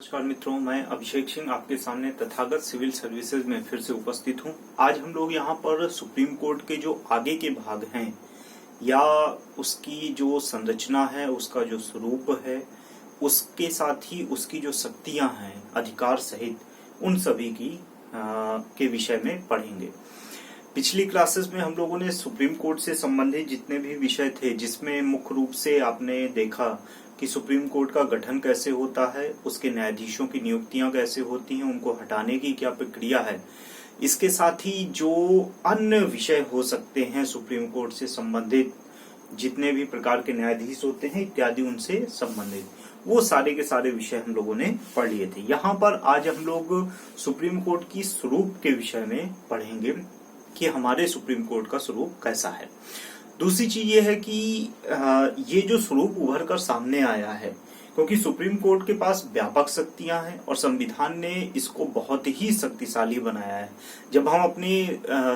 नमस्कार मित्रों, मैं अभिषेक सिंह आपके सामने तथागत सिविल सर्विसेज में फिर से उपस्थित हूं। आज हम लोग यहां पर सुप्रीम कोर्ट के जो आगे के भाग हैं या उसकी जो संरचना है, उसका जो स्वरूप है, उसके साथ ही उसकी जो शक्तियां हैं अधिकार सहित, उन सभी की के विषय में पढ़ेंगे। पिछली क्लासेस में हम लोगों ने सुप्रीम कोर्ट से संबंधित जितने भी विषय थे, जिसमें मुख्य रूप से आपने देखा कि सुप्रीम कोर्ट का गठन कैसे होता है, उसके न्यायाधीशों की नियुक्तियां कैसे होती हैं, उनको हटाने की क्या प्रक्रिया है, इसके साथ ही जो अन्य विषय हो सकते हैं सुप्रीम कोर्ट से संबंधित, जितने भी प्रकार के न्यायाधीश होते हैं इत्यादि, उनसे संबंधित वो सारे के सारे विषय हम लोगों ने पढ़ लिए थे। यहाँ पर आज हम लोग सुप्रीम कोर्ट की स्वरूप के विषय में पढ़ेंगे कि हमारे सुप्रीम कोर्ट का स्वरूप कैसा है। दूसरी चीज ये है कि ये जो स्वरूप उभर कर सामने आया है, क्योंकि सुप्रीम कोर्ट के पास व्यापक शक्तियां हैं और संविधान ने इसको बहुत ही शक्तिशाली बनाया है। जब हम अपने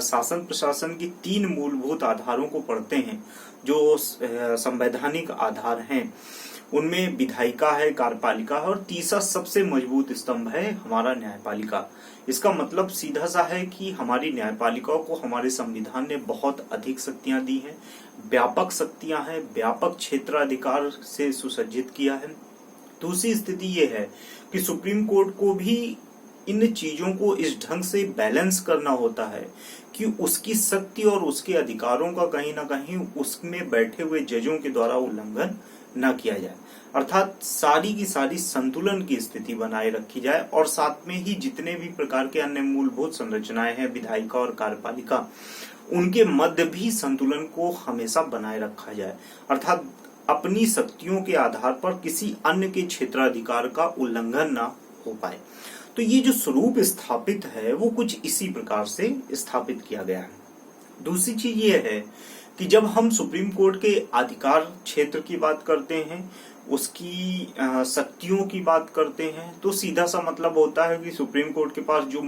शासन प्रशासन की 3 मूलभूत आधारों को पढ़ते हैं, जो संवैधानिक आधार हैं, उनमें विधायिका है, कार्यपालिका है और तीसरा सबसे मजबूत स्तंभ है हमारा न्यायपालिका। इसका मतलब सीधा सा है कि हमारी न्यायपालिकाओं को हमारे संविधान ने बहुत अधिक शक्तियां दी हैं, व्यापक शक्तियां हैं, व्यापक क्षेत्राधिकार से सुसज्जित किया है। दूसरी स्थिति ये है कि सुप्रीम कोर्ट को भी इन चीजों को इस ढंग से बैलेंस करना होता है कि उसकी शक्ति और उसके अधिकारों का कहीं ना कहीं उसमें बैठे हुए जजों के द्वारा उल्लंघन न किया जाए, अर्थात सारी की सारी संतुलन की स्थिति बनाए रखी जाए और साथ में ही जितने भी प्रकार के अन्य मूलभूत संरचनाएं हैं, विधायिका और कार्यपालिका, उनके मध्य भी संतुलन को हमेशा बनाए रखा जाए, अर्थात अपनी शक्तियों के आधार पर किसी अन्य के क्षेत्राधिकार का उल्लंघन ना हो पाए। तो ये जो स्वरूप स्थापित है वो कुछ इसी प्रकार से स्थापित किया गया है। दूसरी चीज ये है कि जब हम सुप्रीम कोर्ट के अधिकार क्षेत्र की बात करते हैं, उसकी शक्तियों की बात करते हैं, तो सीधा सा मतलब होता है कि सुप्रीम कोर्ट के पास जो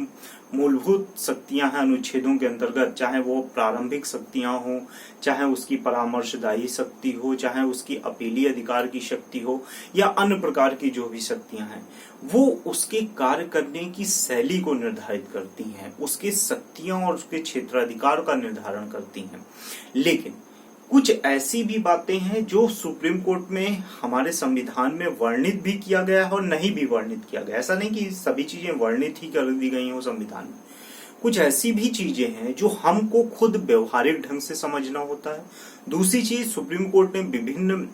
मूलभूत शक्तियां हैं अनुच्छेदों के अंतर्गत, चाहे वो प्रारंभिक शक्तियां हो, चाहे उसकी परामर्शदायी शक्ति हो, चाहे उसकी अपीली अधिकार की शक्ति हो, या अन्य प्रकार की जो भी शक्तियां हैं, वो उसके कार्य करने की शैली को निर्धारित करती हैं, उसके शक्तियां और उसके क्षेत्राधिकार का निर्धारण करती हैं। लेकिन कुछ ऐसी भी बातें हैं जो सुप्रीम कोर्ट में हमारे संविधान में वर्णित भी किया गया है और नहीं भी वर्णित किया गया। ऐसा नहीं कि सभी चीजें वर्णित ही कर दी गई हो संविधान में। कुछ ऐसी भी चीजें हैं जो हमको खुद व्यवहारिक ढंग से समझना होता है। दूसरी चीज, सुप्रीम कोर्ट ने विभिन्न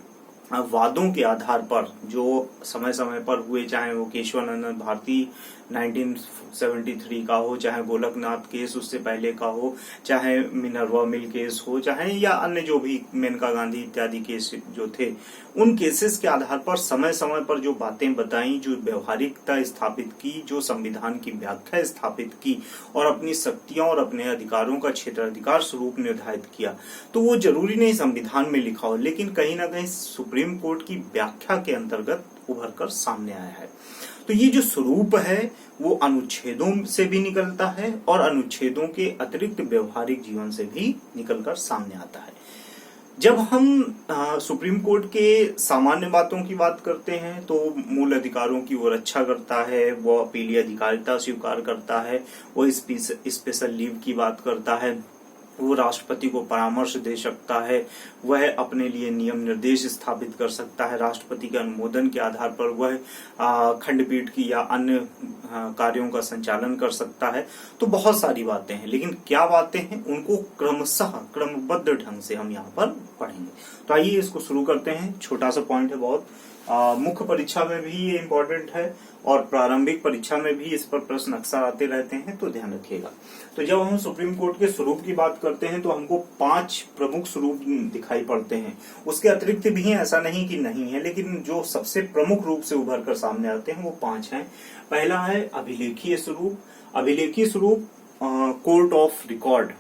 वादों के आधार पर जो समय समय पर हुए, चाहे वो केशवानंद भारती 1973 का हो, चाहे गोलकनाथ केस उससे पहले का हो, चाहे मिनर्वा मिल केस हो, चाहे या अन्य जो भी मेनका गांधी इत्यादि केस जो थे, उन केसेस के आधार पर समय समय पर जो बातें बताई, जो व्यवहारिकता स्थापित की, जो संविधान की व्याख्या स्थापित की और अपनी शक्तियों और अपने अधिकारों का क्षेत्राधिकार स्वरूप निर्धारित किया, तो वो जरूरी नहीं संविधान में लिखा हो, लेकिन कहीं ना कहीं सुप्रीम कोर्ट की व्याख्या के अंतर्गत उभर कर सामने आया है। तो ये जो स्वरूप है वो अनुच्छेदों से भी निकलता है और अनुच्छेदों के अतिरिक्त व्यवहारिक जीवन से भी निकलकर सामने आता है। जब हम सुप्रीम कोर्ट के सामान्य बातों की बात करते हैं तो मूल अधिकारों की वो रक्षा करता है, वो अपीली अधिकारिता स्वीकार करता है, वो स्पेशल लीव की बात करता है, वो राष्ट्रपति को परामर्श दे सकता है, वह अपने लिए नियम निर्देश स्थापित कर सकता है, राष्ट्रपति के अनुमोदन के आधार पर वह खंडपीठ की या अन्य कार्यों का संचालन कर सकता है। तो बहुत सारी बातें हैं, लेकिन क्या बातें हैं उनको क्रमशः क्रमबद्ध ढंग से हम यहाँ पर पढ़ेंगे। तो आइए इसको शुरू करते हैं। छोटा सा पॉइंट है बहुत, मुख्य परीक्षा में भी ये इम्पोर्टेंट है और प्रारंभिक परीक्षा में भी इस पर प्रश्न अक्सर आते रहते हैं, तो ध्यान रखिएगा। तो जब हम सुप्रीम कोर्ट के स्वरूप की बात करते हैं तो हमको 5 प्रमुख स्वरूप दिखाई पड़ते हैं। उसके अतिरिक्त भी हैं, ऐसा नहीं कि नहीं है, लेकिन जो सबसे प्रमुख रूप से उभर कर सामने आते हैं वो 5 हैं। पहला है अभिलेखीय स्वरूप। अभिलेखीय स्वरूप कोर्ट ऑफ रिकॉर्ड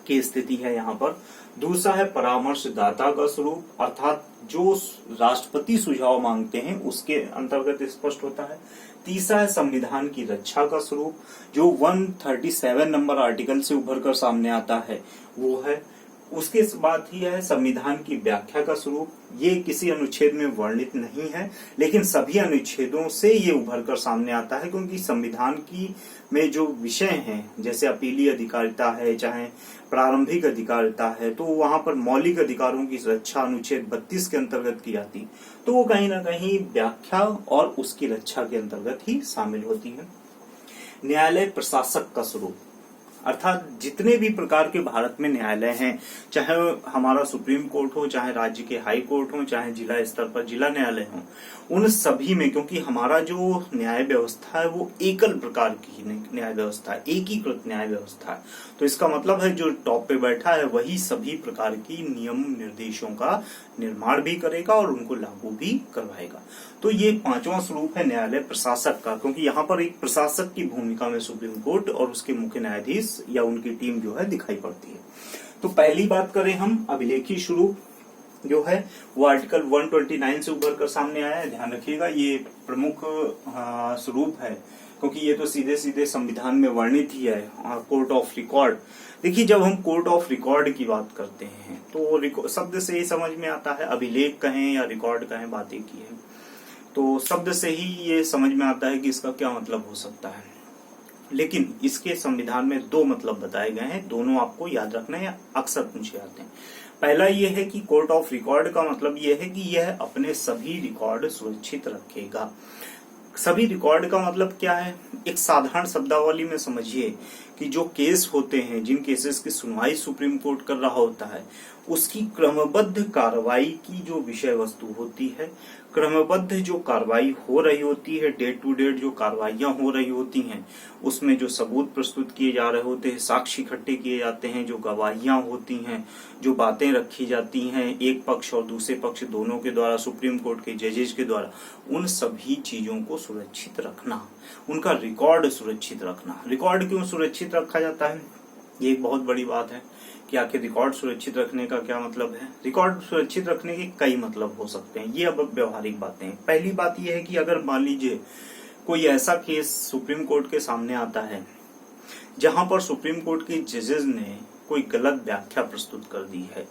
की स्थिति है यहाँ पर। दूसरा है परामर्शदाता का स्वरूप, अर्थात जो राष्ट्रपति सुझाव मांगते हैं उसके अंतर्गत स्पष्ट होता है। तीसरा है संविधान की रक्षा का स्वरूप, जो 137 नंबर आर्टिकल से उभर कर सामने आता है वो है। उसके बाद ही है संविधान की व्याख्या का स्वरूप। ये किसी अनुच्छेद में वर्णित नहीं है, लेकिन सभी अनुच्छेदों से ये उभर कर सामने आता है, क्योंकि संविधान की में जो विषय हैं, जैसे अपीलीय अधिकारिता है, चाहे प्रारंभिक अधिकारिता है, तो वहां पर मौलिक अधिकारों की रक्षा अनुच्छेद 32 के अंतर्गत की जाती, तो वो कहीं ना कहीं व्याख्या और उसकी रक्षा के अंतर्गत ही शामिल होती है। न्यायालय प्रशासक का स्वरूप, अर्थात जितने भी प्रकार के भारत में न्यायालय हैं, चाहे हमारा सुप्रीम कोर्ट हो, चाहे राज्य के हाई कोर्ट हो, चाहे जिला स्तर पर जिला न्यायालय हो, उन सभी में, क्योंकि हमारा जो न्याय व्यवस्था है वो एकल प्रकार की न्याय व्यवस्था है, एकीकृत न्याय व्यवस्था है, तो इसका मतलब है जो टॉप पे बैठा है वही सभी प्रकार की नियम निर्देशों का निर्माण भी करेगा और उनको लागू भी करवाएगा। तो ये पांचवा स्वरूप है न्यायालय प्रशासक का, क्योंकि यहाँ पर एक प्रशासक की भूमिका में सुप्रीम कोर्ट और उसके मुख्य न्यायाधीश या उनकी टीम जो है दिखाई पड़ती है। तो पहली बात करें हम, अभिलेखी स्वरूप जो है वो आर्टिकल 129 से उभर कर सामने आया है। ध्यान रखिएगा ये प्रमुख स्वरूप है, क्योंकि ये तो सीधे सीधे संविधान में वर्णित ही है। कोर्ट ऑफ रिकॉर्ड, देखिए जब हम कोर्ट ऑफ रिकॉर्ड की बात करते हैं तो शब्द से ही समझ में आता है, अभिलेख कहें या रिकॉर्ड कहें, बात एक ही है, तो शब्द से ही ये समझ में आता है कि इसका क्या मतलब हो सकता है। लेकिन इसके संविधान में दो मतलब बताए गए हैं, दोनों आपको याद रखना है, अक्सर पूछे जाते हैं। पहला ये है कि कोर्ट ऑफ रिकॉर्ड का मतलब ये है कि यह अपने सभी रिकॉर्ड सुरक्षित रखेगा। सभी रिकॉर्ड का मतलब क्या है, एक साधारण शब्दावली में समझिए कि जो केस होते हैं, जिन केसेस की सुनवाई सुप्रीम कोर्ट कर रहा होता है, उसकी क्रमबद्ध कार्रवाई की जो विषय वस्तु होती है, क्रमबद्ध जो कार्रवाई हो रही होती है, डेट टू डेट जो कार्रवाइयां हो रही होती हैं, उसमें जो सबूत प्रस्तुत किए जा रहे होते हैं, साक्ष्य इकट्ठे किए जाते हैं, जो गवाहियां होती हैं, जो बातें रखी जाती हैं एक पक्ष और दूसरे पक्ष दोनों के द्वारा, सुप्रीम कोर्ट के जजेस के द्वारा, उन सभी चीजों को सुरक्षित रखना, उनका रिकॉर्ड सुरक्षित रखना। रिकॉर्ड क्यों सुरक्षित रखा जाता है, ये एक बहुत बड़ी बात है कि आखिर रिकॉर्ड सुरक्षित रखने का क्या मतलब है। रिकॉर्ड सुरक्षित रखने के कई मतलब हो सकते हैं, ये अब व्यवहारिक बातें हैं। पहली बात यह है कि अगर मान लीजिए कोई ऐसा केस सुप्रीम कोर्ट के सामने आता है जहां पर सुप्रीम कोर्ट के जजेस ने कोई गलत व्याख्या प्रस्तुत कर दी है,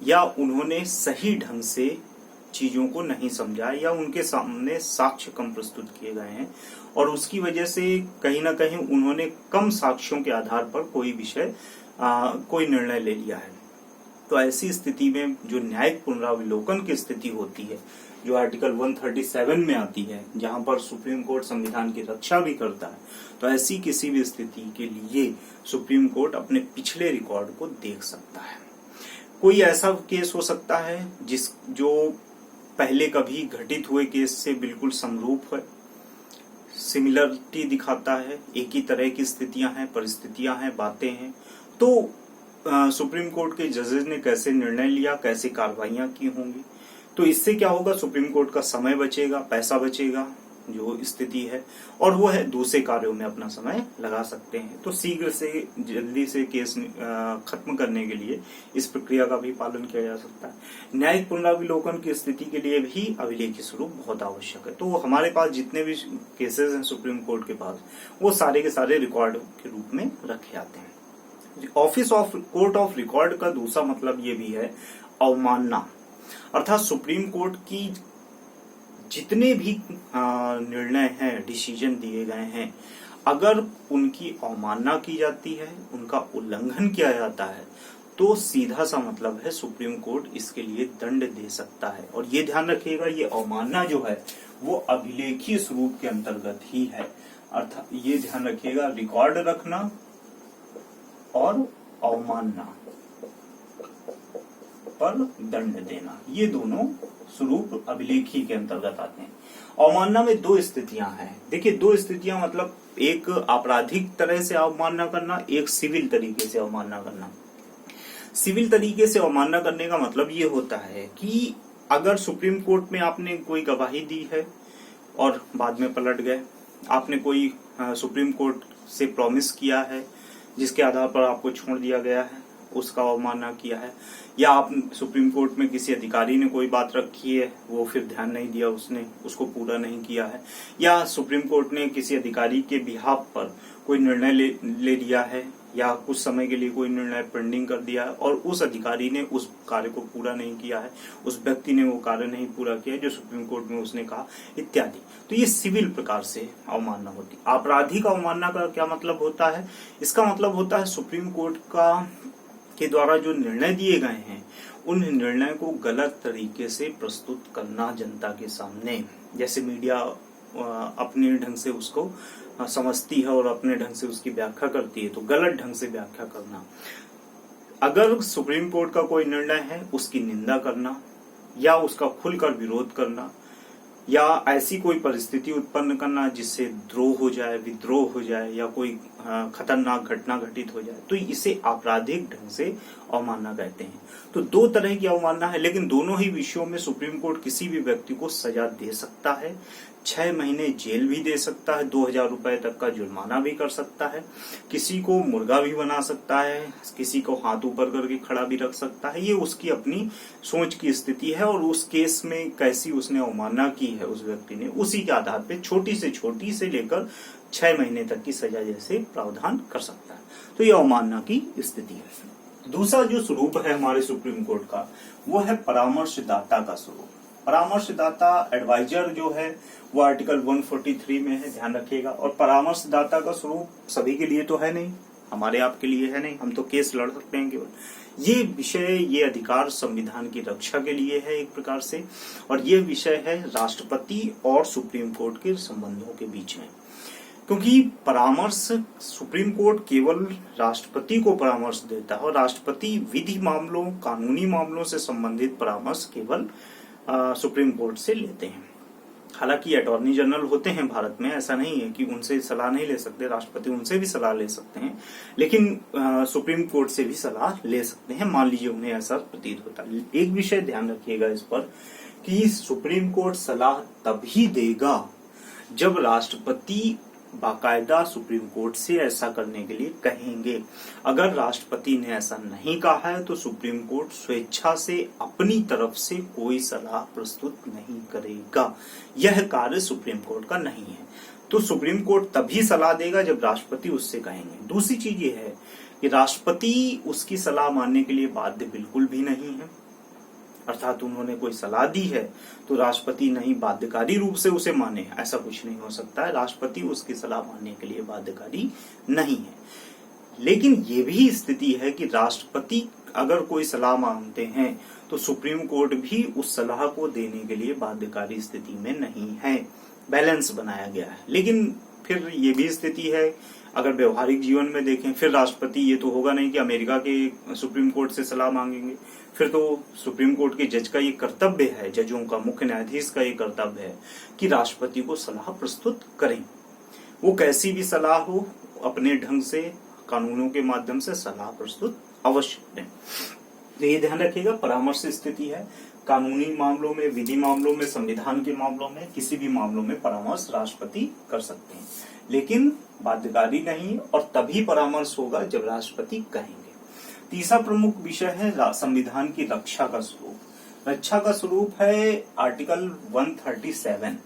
या उन्होंने सही ढंग से चीजों को नहीं समझा, या उनके सामने साक्ष्य कम प्रस्तुत किए गए हैं और उसकी वजह से कहीं ना कहीं उन्होंने कम साक्ष्यों के आधार पर कोई विषय कोई निर्णय ले लिया है, तो ऐसी स्थिति में जो न्यायिक पुनरावलोकन की स्थिति होती है, जो आर्टिकल 137 में आती है, जहां पर सुप्रीम कोर्ट संविधान की रक्षा भी करता है, तो ऐसी किसी भी स्थिति के लिए सुप्रीम कोर्ट अपने पिछले रिकॉर्ड को देख सकता है। कोई ऐसा केस हो सकता है जो पहले कभी घटित हुए केस से बिल्कुल समरूप है, सिमिलरिटी दिखाता है, एक ही तरह की स्थितियां हैं, परिस्थितियां हैं, बातें हैं, तो सुप्रीम कोर्ट के जजेस ने कैसे निर्णय लिया, कैसे कार्रवाइयां की होंगी, तो इससे क्या होगा, सुप्रीम कोर्ट का समय बचेगा, पैसा बचेगा, जो स्थिति है, और वो है दूसरे कार्यों में अपना समय लगा सकते हैं। तो शीघ्र से जल्दी से केस खत्म करने के लिए इस प्रक्रिया का भी पालन किया जा सकता है। न्यायिक पुनरावलोकन की स्थिति के लिए भी अभिलेखी स्वरूप बहुत आवश्यक है। तो हमारे पास जितने भी केसेस हैं सुप्रीम कोर्ट के पास, वो सारे के सारे रिकॉर्ड के रूप में रखे जाते हैं। Office of court of record का दूसरा मतलब ये भी है अवमानना, अर्थात सुप्रीम कोर्ट की जितने भी निर्णय हैं, डिसीजन दिए गए हैं, अगर उनकी अवमानना की जाती है, उनका उल्लंघन किया जाता है, तो सीधा सा मतलब है सुप्रीम कोर्ट इसके लिए दंड दे सकता है। और ये ध्यान रखिएगा, ये अवमानना जो है वो अभिलेखीय स्वरूप के अंतर्गत ही है, अर्थात ये ध्यान रखिएगा, रिकॉर्ड रखना और अवमानना पर दंड देना, ये दोनों स्वरूप अभिलेखी के अंतर्गत आते हैं। अवमानना में दो स्थितियां हैं, देखिए दो स्थितियां, मतलब एक आपराधिक तरह से अवमानना करना, एक सिविल तरीके से अवमानना करना। सिविल तरीके से अवमानना करने का मतलब ये होता है कि अगर सुप्रीम कोर्ट में आपने कोई गवाही दी है और बाद में पलट गए, आपने कोई सुप्रीम कोर्ट से प्रॉमिस किया है जिसके आधार पर आपको छोड़ दिया गया है, उसका अवमानना किया है, या आप सुप्रीम कोर्ट में किसी अधिकारी ने कोई बात रखी है, वो फिर ध्यान नहीं दिया, उसने उसको पूरा नहीं किया है, या सुप्रीम कोर्ट ने किसी अधिकारी के बिहाफ पर कोई निर्णय ले लिया है या कुछ समय के लिए कोई निर्णय पेंडिंग कर दिया है और उस अधिकारी ने उस कार्य को पूरा नहीं किया है, उस व्यक्ति ने वो कार्य नहीं पूरा किया जो सुप्रीम कोर्ट में उसने कहा, इत्यादि। तो ये सिविल प्रकार से अवमानना होती है। आपराधिक अवमानना का क्या मतलब होता है? इसका मतलब होता है सुप्रीम कोर्ट के द्वारा जो निर्णय दिए गए हैं उन निर्णय को गलत तरीके से प्रस्तुत करना जनता के सामने। जैसे मीडिया अपने ढंग से उसको समझती है और अपने ढंग से उसकी व्याख्या करती है, तो गलत ढंग से व्याख्या करना। अगर सुप्रीम कोर्ट का कोई निर्णय है उसकी निंदा करना या उसका खुलकर विरोध करना या ऐसी कोई परिस्थिति उत्पन्न करना जिससे द्रोह हो जाए, विद्रोह हो जाए या कोई खतरनाक घटना घटित हो जाए, तो इसे आपराधिक ढंग से अवमानना कहते हैं। तो दो तरह की अवमानना है, लेकिन दोनों ही विषयों में सुप्रीम कोर्ट किसी भी व्यक्ति को सजा दे सकता है, 6 महीने जेल भी दे सकता है, 2000 रुपए तक का जुर्माना भी कर सकता है, किसी को मुर्गा भी बना सकता है, किसी को हाथ ऊपर करके खड़ा भी रख सकता है। ये उसकी अपनी सोच की स्थिति है और उस केस में कैसी उसने अवमानना की है उस व्यक्ति ने, उसी के आधार पे छोटी से लेकर 6 महीने तक की सजा जैसे प्रावधान कर सकता है। तो ये अवमानना की स्थिति है। दूसरा जो स्वरूप है हमारे सुप्रीम कोर्ट का वो है परामर्शदाता का स्वरूप। परामर्शदाता एडवाइजर जो है वो आर्टिकल 143 में है, ध्यान रखिएगा। और परामर्शदाता का स्वरूप सभी के लिए तो है नहीं, हमारे आपके लिए है नहीं, हम तो केस लड़ सकते हैं केवल। ये विषय, ये अधिकार संविधान की रक्षा के लिए है एक प्रकार से, और ये विषय है राष्ट्रपति और सुप्रीम कोर्ट के संबंधों के बीच में। क्योंकि परामर्श सुप्रीम कोर्ट केवल राष्ट्रपति को परामर्श देता है और राष्ट्रपति विधि मामलों, कानूनी मामलों से संबंधित परामर्श केवल सुप्रीम कोर्ट से लेते हैं। हालांकि अटॉर्नी जनरल होते हैं भारत में, ऐसा नहीं है कि उनसे सलाह नहीं ले सकते, राष्ट्रपति उनसे भी सलाह ले सकते हैं, लेकिन सुप्रीम कोर्ट से भी सलाह ले सकते हैं, मान लीजिए उन्हें ऐसा प्रतीत होता है। एक विषय ध्यान रखिएगा इस पर कि सुप्रीम कोर्ट सलाह तभी देगा जब राष्ट्रपति बाकायदा सुप्रीम कोर्ट से ऐसा करने के लिए कहेंगे। अगर राष्ट्रपति ने ऐसा नहीं कहा है तो सुप्रीम कोर्ट स्वेच्छा से अपनी तरफ से कोई सलाह प्रस्तुत नहीं करेगा। यह कार्य सुप्रीम कोर्ट का नहीं है। तो सुप्रीम कोर्ट तभी सलाह देगा जब राष्ट्रपति उससे कहेंगे। दूसरी चीज ये है कि राष्ट्रपति उसकी सलाह मानने के लिए बाध्य बिल्कुल भी नहीं है, अर्थात उन्होंने कोई सलाह दी है तो राष्ट्रपति नहीं बाध्यकारी रूप से उसे माने, ऐसा कुछ नहीं हो सकता है। राष्ट्रपति उसकी सलाह मानने के लिए बाध्यकारी नहीं है। लेकिन ये भी स्थिति है कि राष्ट्रपति अगर कोई सलाह मांगते हैं तो सुप्रीम कोर्ट भी उस सलाह को देने के लिए बाध्यकारी स्थिति में नहीं है। बैलेंस बनाया गया है। लेकिन फिर ये भी स्थिति है, अगर व्यवहारिक जीवन में देखें, फिर राष्ट्रपति ये तो होगा नहीं कि अमेरिका के सुप्रीम कोर्ट से सलाह मांगेंगे। फिर तो सुप्रीम कोर्ट के जज का ये कर्तव्य है, जजों का, मुख्य न्यायाधीश का ये कर्तव्य है कि राष्ट्रपति को सलाह प्रस्तुत करें। वो कैसी भी सलाह हो, अपने ढंग से, कानूनों के माध्यम से सलाह प्रस्तुत अवश्य करें। तो ये ध्यान रखिएगा, परामर्श स्थिति है। कानूनी मामलों में, विधि मामलों में, संविधान के मामलों में, किसी भी मामलों में परामर्श राष्ट्रपति कर सकते हैं, लेकिन बाध्यकारी नहीं, और तभी परामर्श होगा जब राष्ट्रपति कहेंगे। तीसरा प्रमुख विषय है संविधान की रक्षा का स्वरूप। रक्षा का स्वरूप है आर्टिकल 137।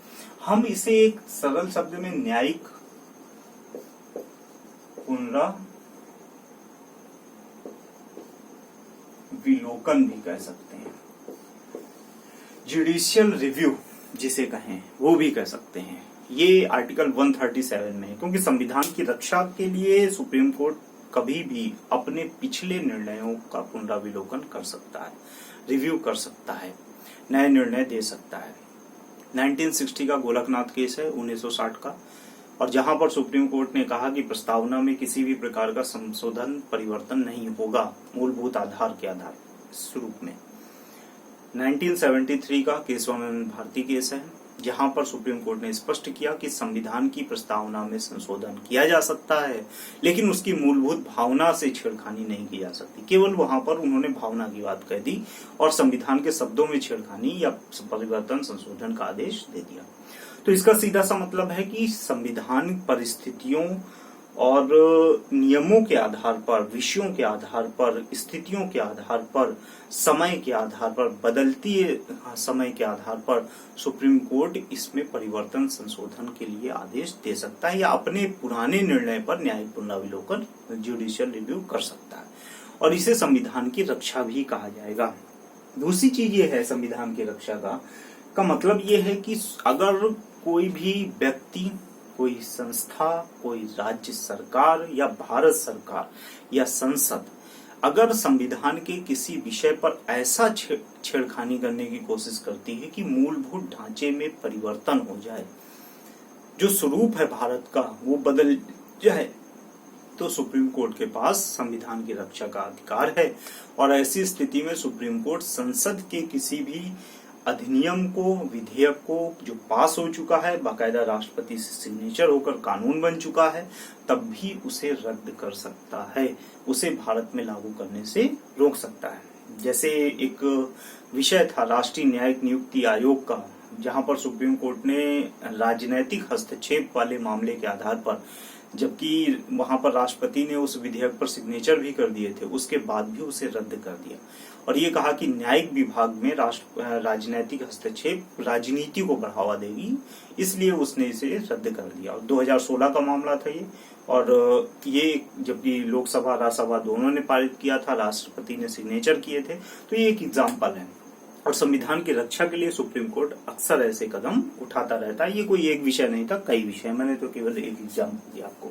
हम इसे एक सरल शब्द में न्यायिक पुनराविलोकन भी कह सकते हैं, जुडिशियल रिव्यू जिसे कहें वो भी कह सकते हैं। ये आर्टिकल 137 में है, क्योंकि संविधान की रक्षा के लिए सुप्रीम कोर्ट कभी भी अपने पिछले निर्णयों का पुनराविलोकन कर सकता है, रिव्यू कर सकता है, नए निर्णय दे सकता है। 1960 का गोलकनाथ केस है, 1960 का, और जहां पर सुप्रीम कोर्ट ने कहा कि प्रस्तावना में किसी भी प्रकार का संशोधन, परिवर्तन नहीं होगा मूलभूत आधार के आधार स्वरूप में। 1973 का केशवानंद भारती केस है, जहां पर सुप्रीम कोर्ट ने स्पष्ट किया कि संविधान की प्रस्तावना में संशोधन किया जा सकता है, लेकिन उसकी मूलभूत भावना से छेड़खानी नहीं की जा सकती। केवल वहां पर उन्होंने भावना की बात कह दी और संविधान के शब्दों में छेड़खानी या परिवर्तन, संशोधन का आदेश दे दिया। तो इसका सीधा सा मतलब है कि संविधान परिस्थितियों और नियमों के आधार पर, विषयों के आधार पर, स्थितियों के आधार पर, समय के आधार पर, बदलती समय के आधार पर सुप्रीम कोर्ट इसमें परिवर्तन संशोधन के लिए आदेश दे सकता है या अपने पुराने निर्णय पर न्यायिक पुनरावलोकन, जुडिशियल रिव्यू कर सकता है, और इसे संविधान की रक्षा भी कहा जाएगा। दूसरी चीज ये है संविधान की रक्षा का मतलब ये है कि अगर कोई भी व्यक्ति, कोई संस्था, कोई राज्य सरकार या भारत सरकार या संसद अगर संविधान के किसी विषय पर ऐसा छेड़खानी करने की कोशिश करती है कि मूलभूत ढांचे में परिवर्तन हो जाए, जो स्वरूप है भारत का वो बदल जाए, तो सुप्रीम कोर्ट के पास संविधान की रक्षा का अधिकार है। और ऐसी स्थिति में सुप्रीम कोर्ट संसद के किसी भी अधिनियम को, विधेयक को जो पास हो चुका है, बाकायदा राष्ट्रपति से सिग्नेचर होकर कानून बन चुका है, तब भी उसे रद्द कर सकता है, उसे भारत में लागू करने से रोक सकता है। जैसे एक विषय था राष्ट्रीय न्यायिक नियुक्ति आयोग का, जहां पर सुप्रीम कोर्ट ने राजनैतिक हस्तक्षेप वाले मामले के आधार पर, जबकि वहां पर राष्ट्रपति ने उस विधेयक पर सिग्नेचर भी कर दिए थे, उसके बाद भी उसे रद्द कर दिया और ये कहा कि न्यायिक विभाग में राजनीतिक हस्तक्षेप राजनीति को बढ़ावा देगी, इसलिए उसने इसे रद्द कर दिया। और 2016 का मामला था ये, और ये जबकि लोकसभा राज्यसभा दोनों ने पारित किया था, राष्ट्रपति ने सिग्नेचर किए थे, तो ये एक एग्जाम्पल है। और संविधान की रक्षा के लिए सुप्रीम कोर्ट अक्सर ऐसे कदम उठाता रहता है। ये कोई एक विषय नहीं था, कई विषय, मैंने तो केवल एक एग्जाम्पल दिया आपको।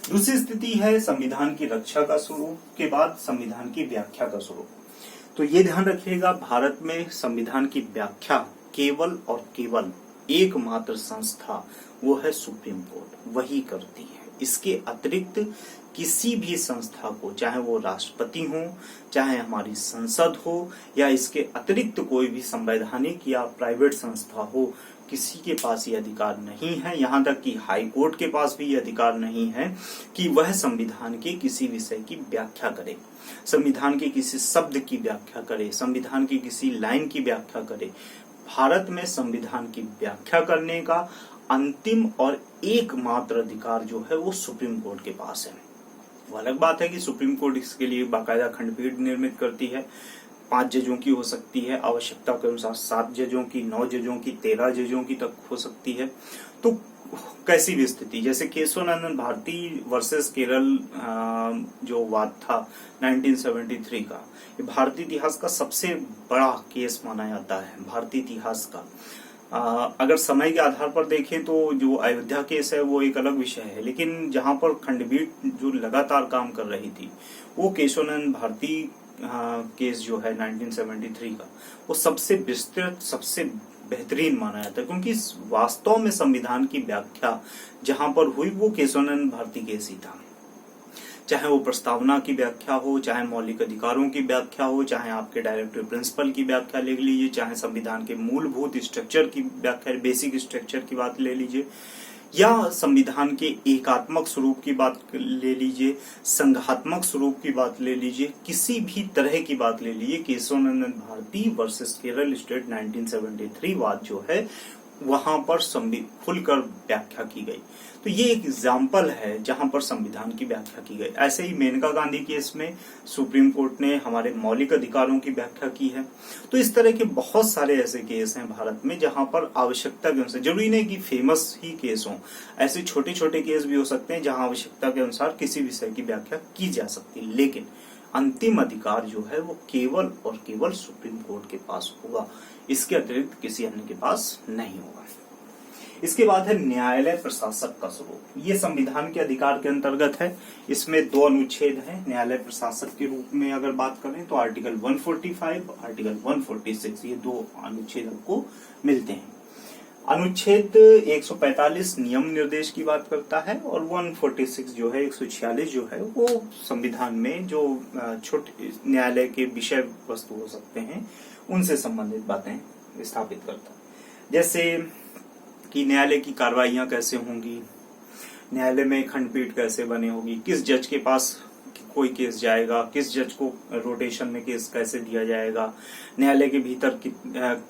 दूसरी स्थिति है संविधान की रक्षा का स्वरूप के बाद संविधान की व्याख्या का स्वरूप। तो ये ध्यान रखिएगा, भारत में संविधान की व्याख्या केवल और केवल एकमात्र संस्था वो है सुप्रीम कोर्ट, वही करती है। इसके अतिरिक्त किसी भी संस्था को, चाहे वो राष्ट्रपति हो, चाहे हमारी संसद हो, या इसके अतिरिक्त कोई भी संवैधानिक या प्राइवेट संस्था हो, किसी के पास ये अधिकार नहीं है, यहाँ तक कि हाई कोर्ट के पास भी ये अधिकार नहीं है कि वह संविधान के किसी विषय की व्याख्या करे, संविधान के किसी शब्द की व्याख्या करे, संविधान की किसी लाइन की व्याख्या करे। भारत में संविधान की व्याख्या करने का अंतिम और एकमात्र अधिकार जो है वो सुप्रीम कोर्ट के पास है। वो अलग बात है कि सुप्रीम कोर्ट इसके लिए बाकायदा खंडपीठ निर्मित करती है, 5 जजों की हो सकती है, आवश्यकता के अनुसार 7 जजों की, 9 जजों की, 13 जजों की तक हो सकती है। तो कैसी भी स्थिति, जैसे केशवानंदन भारती वर्सेस केरल जो वाद था 1973 का, ये भारतीय इतिहास का सबसे बड़ा केस माना जाता है, भारतीय इतिहास का। अगर समय के आधार पर देखें तो जो अयोध्या केस है वो एक अलग विषय है, लेकिन जहां पर खंडपीठ जो लगातार काम कर रही थी वो केशवानंद भारती केस जो है 1973 का, वो सबसे विस्तृत, सबसे बेहतरीन माना जाता है, क्योंकि वास्तव में संविधान की व्याख्या जहां पर हुई वो केशवानंद भारती केस ही था। चाहे वो प्रस्तावना की व्याख्या हो, चाहे मौलिक अधिकारों की व्याख्या हो, चाहे आपके डायरेक्टिव प्रिंसिपल की व्याख्या ले लीजिए, चाहे संविधान के मूलभूत स्ट्रक्चर की व्याख्या, बेसिक स्ट्रक्चर की बात ले लीजिए, या संविधान के एकात्मक स्वरूप की बात ले लीजिए, संघात्मक स्वरूप की बात ले लीजिए, किसी भी तरह की बात ले लीजिए, केशवानंदन भारती वर्सेस केरल स्टेट 1973 वाद जो है वहां पर खुलकर व्याख्या की गई। तो ये एक एग्जाम्पल है जहां पर संविधान की व्याख्या की गई। ऐसे ही मेनका गांधी केस में सुप्रीम कोर्ट ने हमारे मौलिक अधिकारों की व्याख्या की है। तो इस तरह के बहुत सारे ऐसे केस हैं भारत में जहां पर आवश्यकता के अनुसार, जरूरी नहीं कि फेमस ही केस हों, ऐसे छोटे छोटे केस भी हो सकते हैं जहां आवश्यकता के अनुसार किसी विषय की व्याख्या की जा सकती है, लेकिन अंतिम अधिकार जो है वो केवल और केवल सुप्रीम कोर्ट के पास होगा, इसके अतिरिक्त किसी अन्य के पास नहीं होगा। इसके बाद है न्यायालय प्रशासक का स्वरूप। ये संविधान के अधिकार के अंतर्गत है। इसमें 2 अनुच्छेद हैं। न्यायालय प्रशासक के रूप में अगर बात करें तो आर्टिकल 145, आर्टिकल 146, ये 2 अनुच्छेद आपको मिलते हैं। अनुच्छेद 145 नियम निर्देश की बात करता है और 146 जो है 146 जो है वो संविधान में जो छोटे न्यायालय के विषय वस्तु हो सकते हैं उनसे संबंधित बातें स्थापित करता है। जैसे कि न्यायालय की कार्रवाइयां कैसे होंगी, न्यायालय में खंडपीठ कैसे बने होगी, किस जज के पास कोई केस जाएगा, किस जज को रोटेशन में केस कैसे दिया जाएगा, न्यायालय के भीतर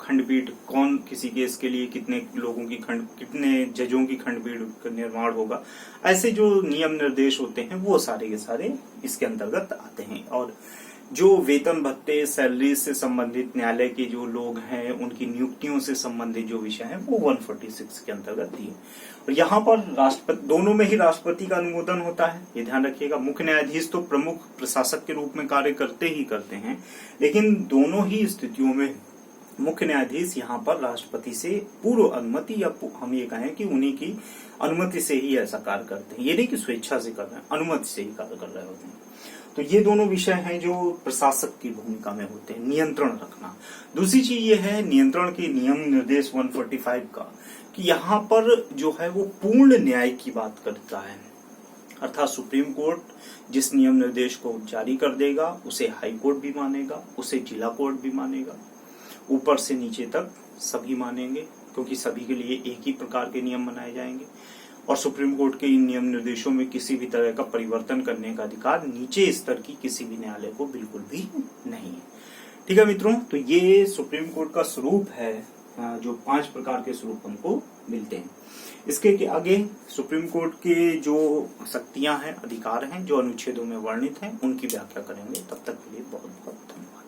खंडपीठ कौन, किसी केस के लिए कितने लोगों की कितने जजों की खंडपीठ का निर्माण होगा, ऐसे जो नियम निर्देश होते हैं वो सारे के सारे इसके अंतर्गत आते हैं। और जो वेतन भत्ते, सैलरी से संबंधित न्यायालय के जो लोग हैं उनकी नियुक्तियों से संबंधित जो विषय है वो 146 के अंतर्गत दिए। और यहाँ पर राष्ट्रपति, दोनों में ही राष्ट्रपति का अनुमोदन होता है, ये ध्यान रखिएगा। मुख्य न्यायाधीश तो प्रमुख प्रशासक के रूप में कार्य करते ही करते हैं, लेकिन दोनों ही स्थितियों में मुख्य न्यायाधीश यहाँ पर राष्ट्रपति से पूर्व अनुमति, या हम ये कहें कि उन्हीं की अनुमति से ही ऐसा कार्य करते हैं। ये नहीं कि स्वेच्छा से कर रहे हैं, अनुमति से ही कार्य कर रहे होते हैं। तो ये दोनों विषय हैं जो प्रशासक की भूमिका में होते हैं, नियंत्रण रखना। दूसरी चीज ये है नियंत्रण के नियम निर्देश 145 का, कि यहाँ पर जो है वो पूर्ण न्याय की बात करता है, अर्थात सुप्रीम कोर्ट जिस नियम निर्देश को जारी कर देगा उसे हाई कोर्ट भी मानेगा, उसे जिला कोर्ट भी मानेगा, ऊपर से नीचे तक सभी मानेंगे, क्योंकि सभी के लिए एक ही प्रकार के नियम बनाए जाएंगे। और सुप्रीम कोर्ट के इन नियम निर्देशों में किसी भी तरह का परिवर्तन करने का अधिकार नीचे स्तर की किसी भी न्यायालय को बिल्कुल भी नहीं है। ठीक है मित्रों, तो ये सुप्रीम कोर्ट का स्वरूप है, जो 5 प्रकार के स्वरूप हमको मिलते हैं। इसके आगे सुप्रीम कोर्ट के जो शक्तियां हैं, अधिकार हैं, जो अनुच्छेदों में वर्णित हैं, उनकी व्याख्या करेंगे। तब तक के लिए बहुत बहुत धन्यवाद।